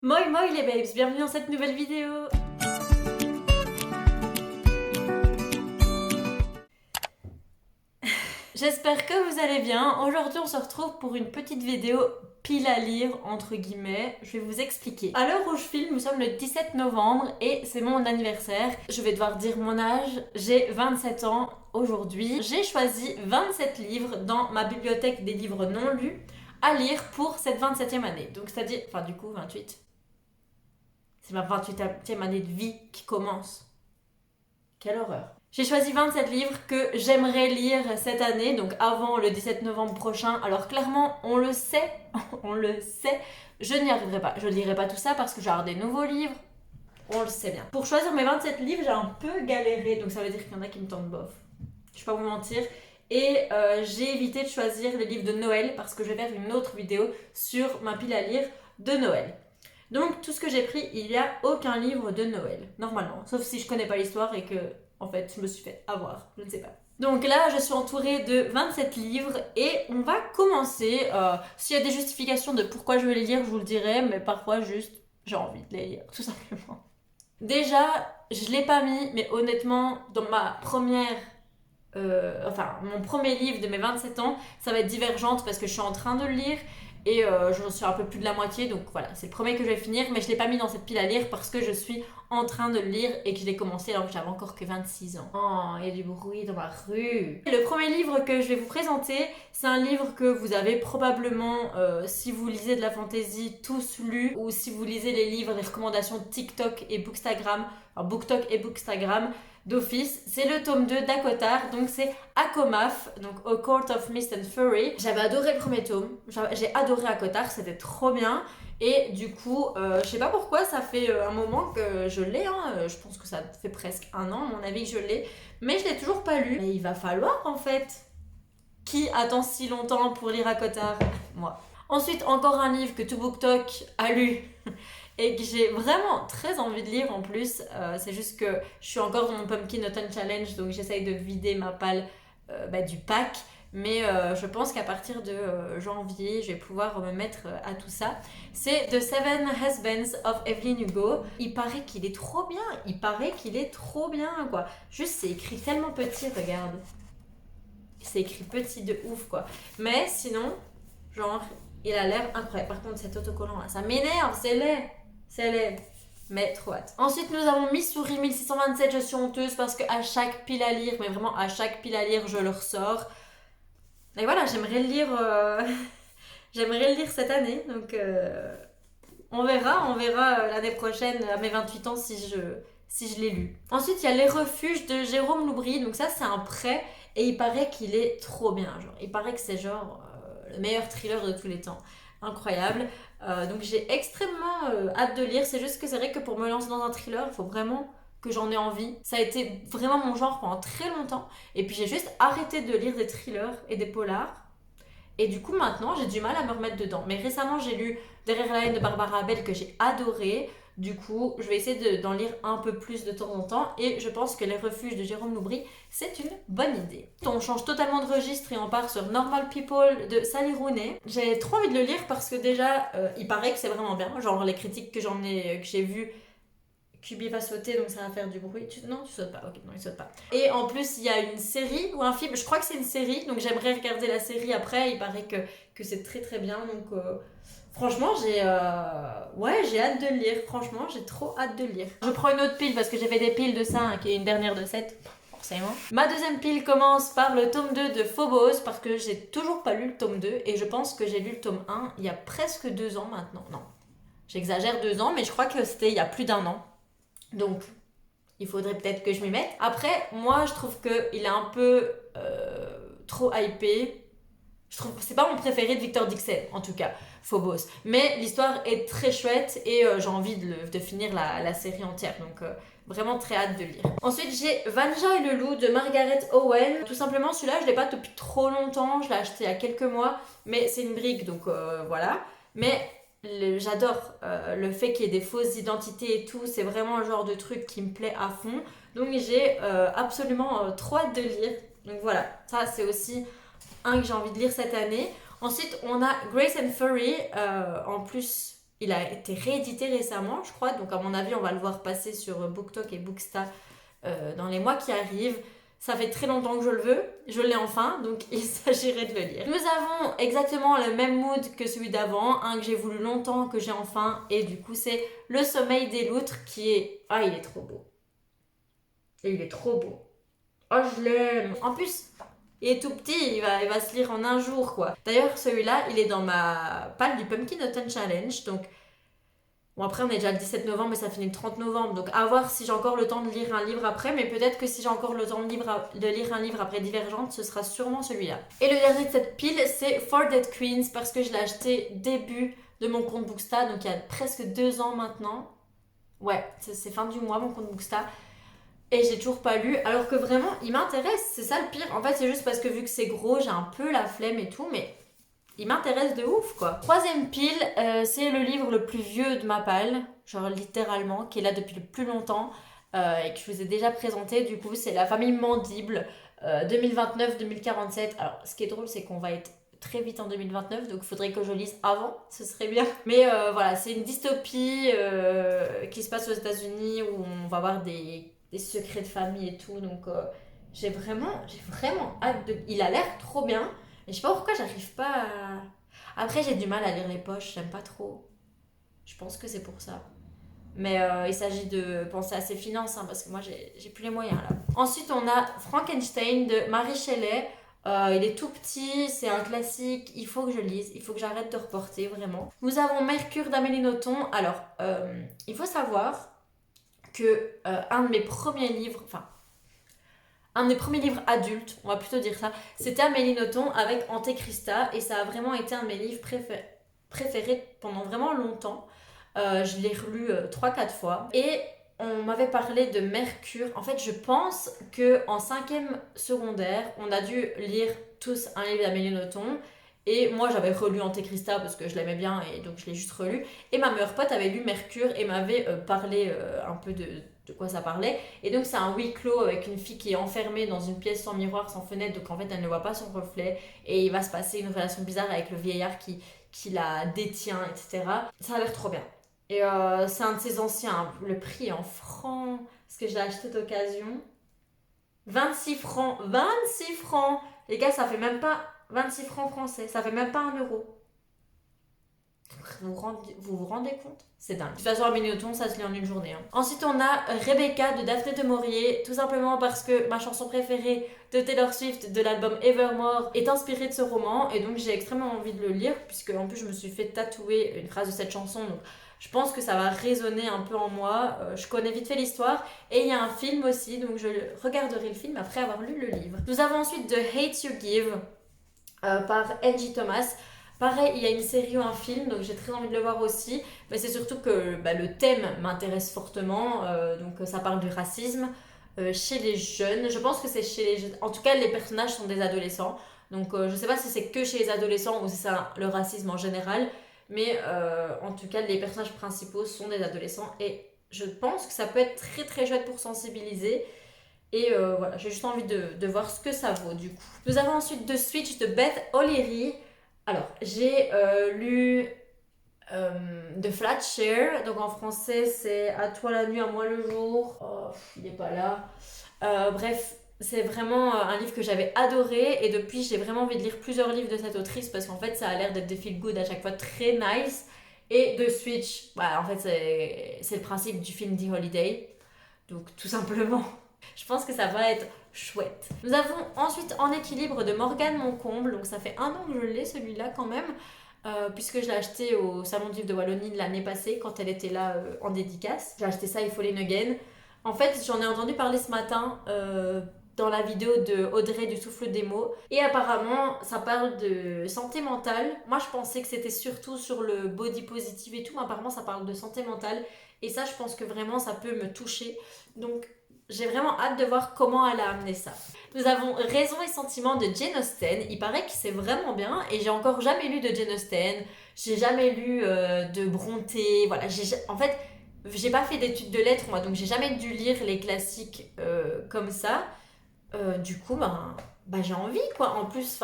Moi les babes, bienvenue dans cette nouvelle vidéo. J'espère que vous allez bien. Aujourd'hui on se retrouve pour une petite vidéo pile à lire entre guillemets. Je vais vous expliquer. À l'heure où je filme, nous sommes le 17 novembre et c'est mon anniversaire. Je vais devoir dire mon âge. J'ai 27 ans aujourd'hui. J'ai choisi 27 livres dans ma bibliothèque des livres non lus à lire pour cette 27e année. Donc c'est-à-dire, enfin du coup 28. C'est ma 28e année de vie qui commence. Quelle horreur. J'ai choisi 27 livres que j'aimerais lire cette année, donc avant le 17 novembre prochain. Alors clairement, on le sait, on le sait, je n'y arriverai pas. Je ne lirai pas tout ça parce que j'ai des nouveaux livres, on le sait bien. Pour choisir mes 27 livres, j'ai un peu galéré, donc ça veut dire qu'il y en a qui me tentent bof. Je vais pas vous mentir. Et j'ai évité de choisir les livres de Noël parce que je vais faire une autre vidéo sur ma pile à lire de Noël. Donc tout ce que j'ai pris, il n'y a aucun livre de Noël, normalement. Sauf si je connais pas l'histoire et que, en fait, je me suis fait avoir, je ne sais pas. Donc là, je suis entourée de 27 livres et on va commencer. S'il y a des justifications de pourquoi je veux les lire, je vous le dirai, mais parfois juste, j'ai envie de les lire, tout simplement. Déjà, je l'ai pas mis, mais honnêtement, dans ma première... mon premier livre de mes 27 ans, ça va être Divergente parce que je suis en train de le lire et j'en suis un peu plus de la moitié, donc voilà, c'est le premier que je vais finir, mais je l'ai pas mis dans cette pile à lire parce que je suis en train de le lire et que je l'ai commencé alors que j'avais encore que 26 ans. Oh, il y a du bruit dans ma rue. Le premier livre que je vais vous présenter, c'est un livre que vous avez probablement, si vous lisez de la fantasy, tous lu, ou si vous lisez les livres, les recommandations TikTok et Bookstagram, enfin BookTok et Bookstagram, d'office. C'est le tome 2 d'Akotar, donc c'est Akomaf, donc A Court of Mist and Fury. J'avais adoré le premier tome, j'ai adoré Akotar, c'était trop bien. Et du coup, je sais pas pourquoi, ça fait un moment que je l'ai, je pense que ça fait presque un an, à mon avis, que je l'ai, mais je l'ai toujours pas lu. Mais il va falloir en fait. Qui attend si longtemps pour lire Akotar? Moi. Ensuite, encore un livre que ToBookTok a lu et que j'ai vraiment très envie de lire en plus. C'est juste que je suis encore dans mon Pumpkin Autumn Challenge, donc j'essaye de vider ma palle du pack. Mais je pense qu'à partir de janvier, je vais pouvoir me mettre à tout ça. C'est The Seven Husbands of Evelyn Hugo. Il paraît qu'il est trop bien. Il paraît qu'il est trop bien, quoi. Juste, c'est écrit tellement petit, regarde. C'est écrit petit de ouf, quoi. Mais sinon, genre, il a l'air incroyable. Par contre, cet autocollant là, ça m'énerve, c'est laid. C'est laid. Mais trop hâte. Ensuite, nous avons Missouri 1627. Je suis honteuse parce qu'à chaque pile à lire, mais vraiment à chaque pile à lire, je le ressors. Et voilà, j'aimerais le lire. J'aimerais le lire cette année. Donc, on verra l'année prochaine, à mes 28 ans, si je l'ai lu. Ensuite, il y a Les Refuges de Jérôme Loubry. Donc, ça, c'est un prêt. Et il paraît qu'il est trop bien. Genre. Il paraît que c'est genre le meilleur thriller de tous les temps. Incroyable. Donc, j'ai extrêmement hâte de lire. C'est juste que c'est vrai que pour me lancer dans un thriller, il faut vraiment que j'en ai envie. Ça a été vraiment mon genre pendant très longtemps. Et puis, j'ai juste arrêté de lire des thrillers et des polars. Et du coup, maintenant, j'ai du mal à me remettre dedans. Mais récemment, j'ai lu Derrière la haine de Barbara Bell que j'ai adoré. Du coup, je vais essayer d'en lire un peu plus de temps en temps. Et je pense que Les Refuges de Jérôme Loubry, c'est une bonne idée. On change totalement de registre et on part sur Normal People de Sally Rooney. J'ai trop envie de le lire parce que déjà, il paraît que c'est vraiment bien. Genre, les critiques que j'ai vues, Kubi va sauter, donc ça va faire du bruit. Non, tu sautes pas. Ok, non, il saute pas. Et en plus, il y a une série ou un film. Je crois que c'est une série, donc j'aimerais regarder la série après. Il paraît que c'est très très bien. Donc, franchement, j'ai hâte de le lire. Franchement, j'ai trop hâte de le lire. Je prends une autre pile parce que j'ai fait des piles de 5 et une dernière de 7. Forcément. Ma deuxième pile commence par le tome 2 de Phobos parce que j'ai toujours pas lu le tome 2 et je pense que j'ai lu le tome 1 il y a presque 2 ans maintenant. Non, j'exagère 2 ans, mais je crois que c'était il y a plus d'un an. Donc, il faudrait peut-être que je m'y mette. Après, moi, je trouve qu'il est un peu trop hypé. Je trouve c'est pas mon préféré de Victor Dixon, en tout cas, Phobos. Mais l'histoire est très chouette et j'ai envie de finir la série entière. Donc, vraiment très hâte de lire. Ensuite, j'ai Vanja et le loup de Margaret Owen. Tout simplement, celui-là, je l'ai pas depuis trop longtemps. Je l'ai acheté il y a quelques mois. Mais c'est une brique, donc voilà. Mais j'adore le fait qu'il y ait des fausses identités et tout, c'est vraiment le genre de truc qui me plaît à fond. Donc j'ai absolument trop hâte de lire. Donc voilà, ça c'est aussi un que j'ai envie de lire cette année. Ensuite, on a Grace and Fury. En plus, il a été réédité récemment, je crois. Donc, à mon avis, on va le voir passer sur BookTok et Booksta dans les mois qui arrivent. Ça fait très longtemps que je le veux. Je l'ai enfin, donc il s'agirait de le lire. Nous avons exactement le même mood que celui d'avant. Un que j'ai voulu longtemps, que j'ai enfin. Et du coup, c'est Le sommeil des loutres qui est... Ah, il est trop beau. Et il est trop beau. Oh, je l'aime. En plus... Il est tout petit, il va se lire en un jour, quoi. D'ailleurs, celui-là, il est dans ma palle du Pumpkin Autumn Challenge. Donc, bon, après, on est déjà le 17 novembre, mais ça finit le 30 novembre. Donc, à voir si j'ai encore le temps de lire un livre après. Mais peut-être que si j'ai encore le temps de lire un livre après Divergente, ce sera sûrement celui-là. Et le dernier de cette pile, c'est For Dead Queens, parce que je l'ai acheté début de mon compte Booksta, donc il y a presque 2 ans maintenant. Ouais, c'est fin du mois, mon compte Booksta. Et j'ai toujours pas lu, alors que vraiment, il m'intéresse, c'est ça le pire. En fait, c'est juste parce que vu que c'est gros, j'ai un peu la flemme et tout, mais il m'intéresse de ouf, quoi. Troisième pile, c'est le livre le plus vieux de ma palle, genre littéralement, qui est là depuis le plus longtemps, et que je vous ai déjà présenté, du coup, c'est La famille Mandible, 2029-2047. Alors, ce qui est drôle, c'est qu'on va être très vite en 2029, donc il faudrait que je lise avant, ce serait bien. Mais voilà, c'est une dystopie qui se passe aux États-Unis où on va voir des secrets de famille et tout, donc j'ai vraiment hâte de... Il a l'air trop bien, mais je sais pas pourquoi j'arrive pas à... Après, j'ai du mal à lire les poches, j'aime pas trop. Je pense que c'est pour ça. Mais il s'agit de penser à ses finances, hein, parce que moi, j'ai plus les moyens, là. Ensuite, on a Frankenstein de Mary Shelley. Il est tout petit, c'est un classique, il faut que je lise, il faut que j'arrête de reporter, vraiment. Nous avons Mercure d'Amélie Nothomb. Alors, il faut savoir que un de mes premiers livres adultes, on va plutôt dire ça, c'était Amélie Nothomb avec Antéchrista, et ça a vraiment été un de mes livres préférés pendant vraiment longtemps. Je l'ai relu 3-4 fois, et on m'avait parlé de Mercure. En fait, je pense qu'en 5e secondaire, on a dû lire tous un livre d'Amélie Nothomb. Et moi, j'avais relu Antéchrista parce que je l'aimais bien et donc je l'ai juste relu. Et ma meilleure pote avait lu Mercure et m'avait parlé un peu de quoi ça parlait. Et donc, c'est un huis clos avec une fille qui est enfermée dans une pièce sans miroir, sans fenêtre. Donc, en fait, elle ne voit pas son reflet. Et il va se passer une relation bizarre avec le vieillard qui la détient, etc. Ça a l'air trop bien. Et c'est un de ses anciens. Le prix est en francs, parce que je l'ai acheté d'occasion. 26 francs. 26 francs. Les gars, ça fait même pas 26 francs français. Ça fait même pas 1 euro. Vous vous rendez compte? C'est dingue. De toute façon, Amélie Nothomb, ça se lit en une journée. Hein. Ensuite, on a Rebecca de Daphné du Maurier. Tout simplement parce que ma chanson préférée de Taylor Swift de l'album Evermore est inspirée de ce roman. Et donc, j'ai extrêmement envie de le lire. Puisque, en plus, je me suis fait tatouer une phrase de cette chanson. Donc, je pense que ça va résonner un peu en moi. Je connais vite fait l'histoire. Et il y a un film aussi. Donc, je regarderai le film après avoir lu le livre. Nous avons ensuite The Hate You Give par Angie Thomas. Pareil, il y a une série ou un film, donc j'ai très envie de le voir aussi. Mais c'est surtout que le thème m'intéresse fortement. Donc ça parle du racisme chez les jeunes. Je pense que c'est chez les jeunes. En tout cas, les personnages sont des adolescents. Donc je sais pas si c'est que chez les adolescents ou si c'est le racisme en général. Mais en tout cas, les personnages principaux sont des adolescents. Et je pense que ça peut être très très chouette pour sensibiliser. Et voilà, j'ai juste envie de voir ce que ça vaut du coup. Nous avons ensuite The Switch de Beth O'Leary. Alors, j'ai lu The Flat Share, donc en français c'est À toi la nuit, à moi le jour. Oh, il n'est pas là. Bref, c'est vraiment un livre que j'avais adoré et depuis j'ai vraiment envie de lire plusieurs livres de cette autrice parce qu'en fait ça a l'air d'être des feel good à chaque fois très nice. Et The Switch, en fait c'est le principe du film The Holiday, donc tout simplement. Je pense que ça va être chouette. Nous avons ensuite En équilibre de Morgane Moncomble. Donc ça fait 1 an que je l'ai celui-là quand même. Puisque je l'ai acheté au Salon du Livre de Wallonie l'année passée quand elle était là en dédicace. J'ai acheté ça, il faut les nuggets. En fait, j'en ai entendu parler ce matin dans la vidéo de Audrey du Souffle des mots. Et apparemment, ça parle de santé mentale. Moi, je pensais que c'était surtout sur le body positive et tout. Mais apparemment, ça parle de santé mentale. Et ça, je pense que vraiment, ça peut me toucher. Donc, j'ai vraiment hâte de voir comment elle a amené ça. Nous avons Raison et Sentiment de Jane Austen. Il paraît que c'est vraiment bien et j'ai encore jamais lu de Jane Austen. J'ai jamais lu de Brontë. Voilà, en fait, j'ai pas fait d'études de lettres moi, donc j'ai jamais dû lire les classiques comme ça. Du coup, j'ai envie quoi. En plus,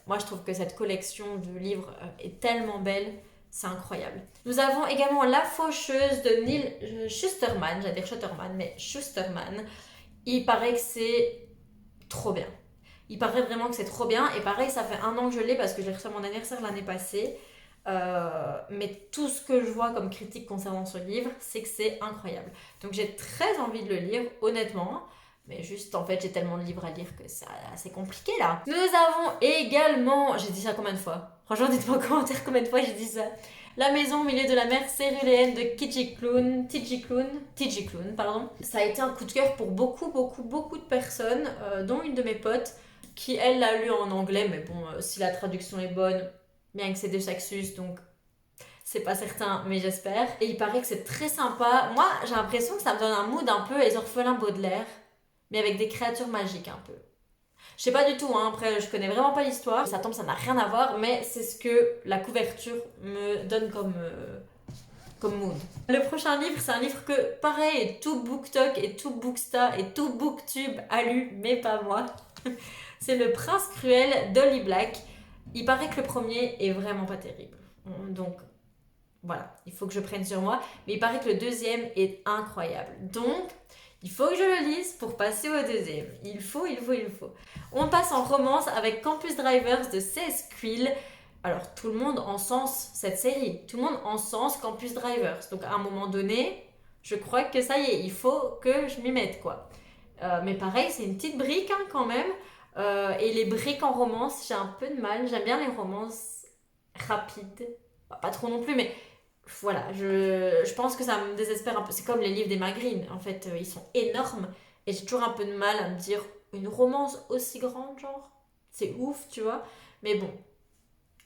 moi je trouve que cette collection de livres est tellement belle. c'est incroyable. Nous avons également La Faucheuse de Neil Schusterman, j'allais dire Schutterman, mais Schusterman. Il paraît que c'est trop bien. Il paraît vraiment que c'est trop bien. Et pareil, ça fait 1 an que je l'ai parce que je l'ai reçu à mon anniversaire l'année passée. Mais tout ce que je vois comme critique concernant ce livre, c'est que c'est incroyable. Donc j'ai très envie de le lire, honnêtement. Mais juste, en fait, j'ai tellement de livres à lire que c'est assez compliqué là. Nous avons également... J'ai dit ça combien de fois? Franchement, dites-moi en commentaire combien de fois j'ai dit ça. La maison au milieu de la mer céruléenne de TG Klune, pardon. Ça a été un coup de cœur pour beaucoup de personnes, dont une de mes potes, qui elle l'a lu en anglais, mais bon, si la traduction est bonne, bien que c'est de Saxus, donc c'est pas certain, mais j'espère. Et il paraît que c'est très sympa. Moi, j'ai l'impression que ça me donne un mood un peu Les Orphelins Baudelaire, mais avec des créatures magiques un peu. Je sais pas du tout, hein, après je connais vraiment pas l'histoire, ça tombe, ça n'a rien à voir, mais c'est ce que la couverture me donne comme mood. Le prochain livre, c'est un livre que, pareil, tout BookTok et tout Booksta et tout BookTube a lu, mais pas moi. C'est Le Prince Cruel d'Holly Black. Il paraît que le premier est vraiment pas terrible. Donc, voilà, il faut que je prenne sur moi. Mais il paraît que le deuxième est incroyable. Donc, il faut que je le lise pour passer au deuxième. Il faut. On passe en romance avec Campus Drivers de C.S. Quill. Alors, tout le monde encense cette série. Tout le monde encense Campus Drivers. Donc, à un moment donné, je crois que ça y est, il faut que je m'y mette, quoi. Mais pareil, c'est une petite brique, hein, quand même. Et les briques en romance, j'ai un peu de mal. J'aime bien les romances rapides. Pas trop non plus, mais voilà, je pense que ça me désespère un peu. C'est comme les livres d'Emma Green, en fait, ils sont énormes. Et j'ai toujours un peu de mal à me dire, une romance aussi grande, genre, c'est ouf, tu vois. Mais bon,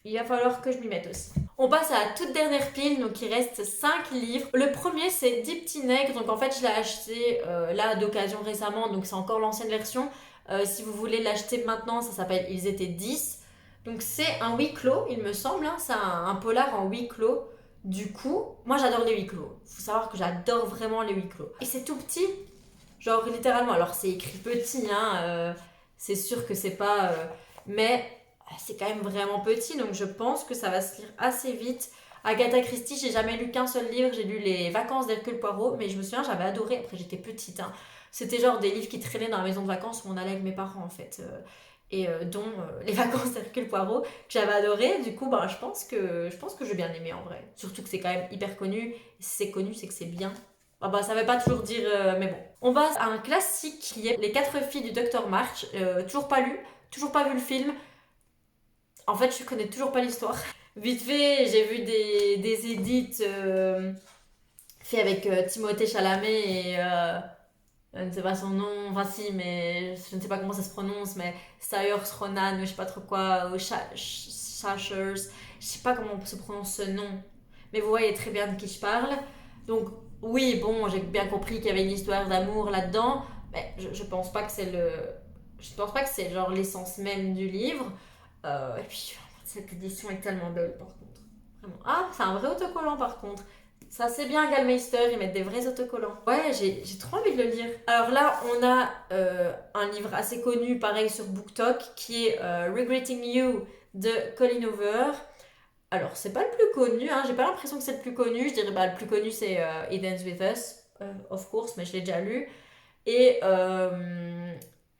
il va falloir que je m'y mette aussi. On passe à la toute dernière pile, donc il reste 5 livres. Le premier, c'est Dix Petits Nègres, donc en fait, je l'ai acheté là d'occasion récemment, donc c'est encore l'ancienne version. Si vous voulez l'acheter maintenant, ça s'appelle Ils étaient 10. Donc c'est un huis clos, il me semble, hein. C'est un polar en huis clos. Du coup, moi j'adore les huis clos. Faut savoir que j'adore vraiment les huis clos. Et c'est tout petit, genre littéralement. Alors c'est écrit petit, hein. C'est sûr que c'est pas... mais c'est quand même vraiment petit, donc je pense que ça va se lire assez vite. Agatha Christie, j'ai jamais lu qu'un seul livre. J'ai lu Les Vacances d'Hercule Poirot, mais je me souviens, j'avais adoré. Après j'étais petite, hein. C'était genre des livres qui traînaient dans la maison de vacances où on allait avec mes parents en fait. Dont Les Vacances d'Hercule Poirot, que j'avais adoré. Du coup, je pense que je vais bien aimer en vrai. Surtout que c'est quand même hyper connu. Et si c'est connu, c'est que c'est bien. Ça veut pas toujours dire, mais bon. On passe à un classique qui est Les 4 filles du Docteur March. Toujours pas lu, toujours pas vu le film. En fait, je connais toujours pas l'histoire. Vite fait, j'ai vu des edits faits avec Timothée Chalamet et... je ne sais pas son nom, enfin si, mais je ne sais pas comment ça se prononce, mais Saoirse Ronan, ou je sais pas trop quoi, ou Shashers, je sais pas comment se prononce ce nom, mais vous voyez très bien de qui je parle. Donc oui, bon, j'ai bien compris qu'il y avait une histoire d'amour là-dedans, mais je pense pas que c'est je pense pas que c'est genre l'essence même du livre. Et puis cette édition est tellement belle par contre, vraiment. Ah, c'est un vrai autocollant par contre. Ça c'est bien Gallmeister, ils mettent des vrais autocollants. Ouais, j'ai trop envie de le lire. Alors là, on a un livre assez connu, pareil sur BookTok, qui est Regretting You de Colleen Hoover. Alors, c'est pas le plus connu, hein, j'ai pas l'impression que c'est le plus connu. Je dirais, le plus connu c'est It Ends With Us, of course, mais je l'ai déjà lu. Et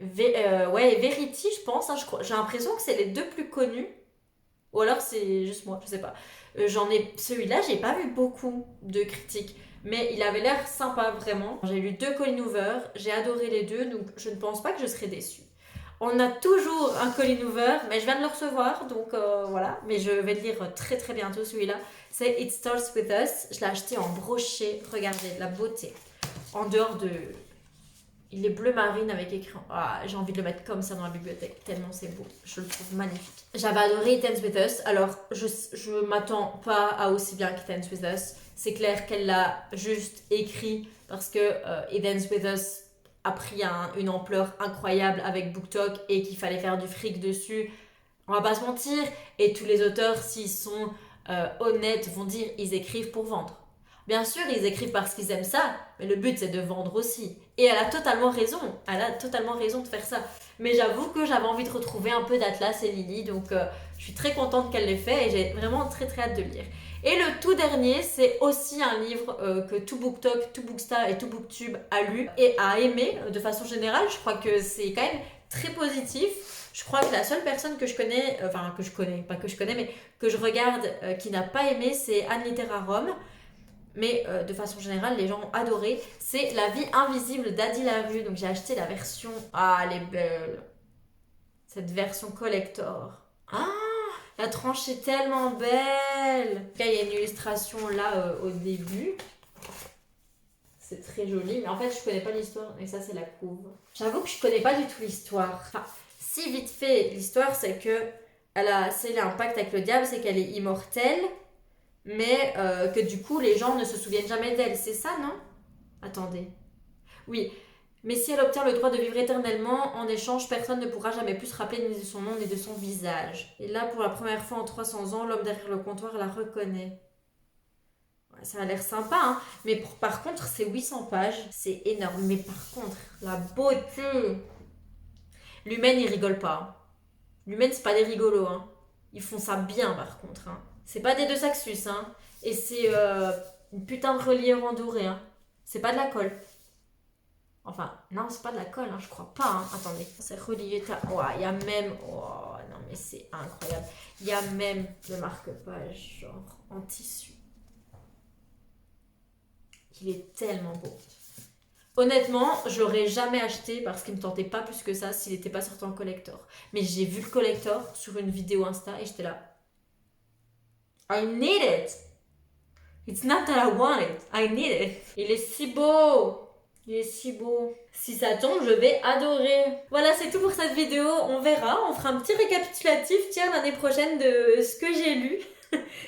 Verity, je pense, hein, j'ai l'impression que c'est les deux plus connus. Ou alors c'est juste moi, je sais pas. Celui-là, j'ai pas vu beaucoup de critiques, mais il avait l'air sympa vraiment. J'ai lu 2 Colleen Hoover, j'ai adoré les deux, donc je ne pense pas que je serai déçue. On a toujours un Colleen Hoover, mais je viens de le recevoir, donc voilà. Mais je vais le lire très très bientôt celui-là. C'est It Starts With Us. Je l'ai acheté en brochet, regardez la beauté. En dehors de... Il est bleu marine avec écran. Ah, j'ai envie de le mettre comme ça dans la bibliothèque, tellement c'est beau. Je le trouve magnifique. J'avais adoré It Ends With Us. Alors, je m'attends pas à aussi bien qu'It Ends With Us. C'est clair qu'elle l'a juste écrit parce que It Ends With Us a pris une ampleur incroyable avec BookTok et qu'il fallait faire du fric dessus. On va pas se mentir. Et tous les auteurs, s'ils sont honnêtes, vont dire ils écrivent pour vendre. Bien sûr, ils écrivent parce qu'ils aiment ça, mais le but c'est de vendre aussi. Et elle a totalement raison de faire ça. Mais j'avoue que j'avais envie de retrouver un peu d'Atlas et Lily, donc je suis très contente qu'elle l'ait fait et j'ai vraiment très très hâte de le lire. Et le tout dernier, c'est aussi un livre que tout BookTok, tout Bookstar et tout BookTube a lu et a aimé de façon générale. Je crois que c'est quand même très positif. Je crois que la seule personne que je connais, pas que je connais, mais que je regarde qui n'a pas aimé, c'est Anne Literarum. Mais de façon générale, les gens ont adoré. C'est La vie invisible d'Adi Larue. Donc j'ai acheté la version... Ah, elle est belle. Cette version collector. Ah, la tranche est tellement belle. Il y a une illustration là au début. C'est très joli. Mais en fait, je connais pas l'histoire. Et ça, c'est la couve. J'avoue que je connais pas du tout l'histoire. Enfin, si vite fait, l'histoire, c'est que elle a scellé un pacte avec le diable, c'est qu'elle est immortelle. Mais que du coup, les gens ne se souviennent jamais d'elle. C'est ça, non? Attendez. Oui. Mais si elle obtient le droit de vivre éternellement, en échange, personne ne pourra jamais plus se rappeler ni de son nom ni de son visage. Et là, pour la première fois en 300 ans, l'homme derrière le comptoir la reconnaît. Ouais, ça a l'air sympa, hein. Mais par contre, c'est 800 pages. C'est énorme. Mais par contre, la beauté. L'humaine, il rigole pas. L'humaine, c'est pas des rigolos, hein. Ils font ça bien, par contre, hein. C'est pas des deux Saxus, hein. Et c'est une putain de reliure en doré, hein. C'est pas de la colle. Enfin, non, c'est pas de la colle, hein, je crois pas, hein. Attendez, c'est relié. Oh, il y a même... Oh, non, mais c'est incroyable. Il y a même le marque-page, genre, en tissu. Il est tellement beau. Honnêtement, je l'aurais jamais acheté parce qu'il me tentait pas plus que ça s'il était pas sorti en collector. Mais j'ai vu le collector sur une vidéo Insta et j'étais là. I need it. It's not that I want it. I need it. Il est si beau. Il est si beau. Si ça tombe, je vais adorer. Voilà, c'est tout pour cette vidéo. On verra. On fera un petit récapitulatif, tiens, l'année prochaine de ce que j'ai lu,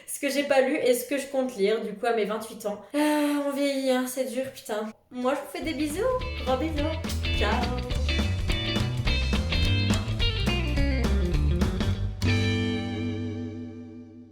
ce que j'ai pas lu et ce que je compte lire, du coup, à mes 28 ans. On vieillit, hein, c'est dur, putain. Moi, je vous fais des bisous. Gros bisous. Ciao.